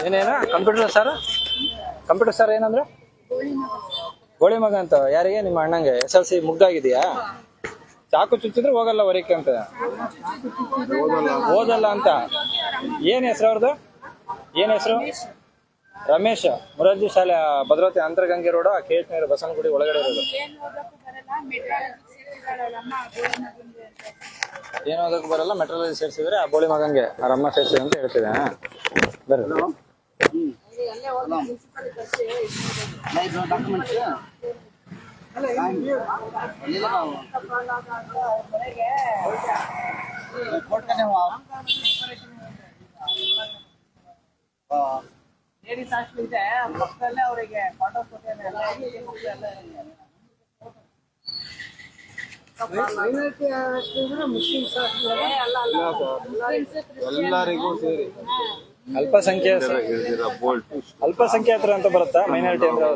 ಏನೇನ computer sir ಏನಂದ್ರೆ ಗೋಳಿ ಮಗ ಅಂತ ಯಾರಿಗೆ? ನಿಮ್ಮ ಅಣ್ಣಂಗೆ SLC ಮುಗ್ದಾಗಿದೆಯಾ? ಚಾಕು ಚುಚ್ಚಿದ್ರೆ ಹೋಗಲ್ಲ ಹೊರಕ್ಕೆ ಅಂತ, ಓದಲ್ಲ ಅಂತ. ಏನ್ ಹೆಸರು ಅವ್ರದ್ದು? ಏನ್ ಹೆಸರು? ರಮೇಶ್. ಮುರಾರ್ಜಿ ಶಾಲೆ ಭದ್ರಾವತಿ ಅಂತರಗಂಗೆ ರೋಡ್, KH ನಗರ ಬಸವನಗುಡಿ ಒಳಗಡೆ ಇರೋದು. ಏನೋದಕ್ಕೂ ಬರಲ್ಲ, ಮೆಟ್ರಾಲಜಿ ಸೇರಿಸಿದ್ರೆ ಆ ಬೋಳಿ ಮಗನ್ಗೆ ಆ ರಮ್ಮ ಸೇರಿಸಿದೆ ಅಂತ ಹೇಳ್ತಿದೆ. ಬರ್ರಿ. ಲೇಡೀಸ್ ಹಾಸ್ಟೆಲ್ ಇದೆ ಪಕ್ಕದಲ್ಲೇ, ಅವರಿಗೆ ಕ್ವಾರ್ಟರ್ಸ್ ಎಲ್ಲರಿಗೂ ಸೇರಿ ಅಲ್ಪಸಂಖ್ಯಾತರು ಅಂತ ಬರುತ್ತಾ? ಮೈನಾರಿಟಿ ಅಂದ್ರೆ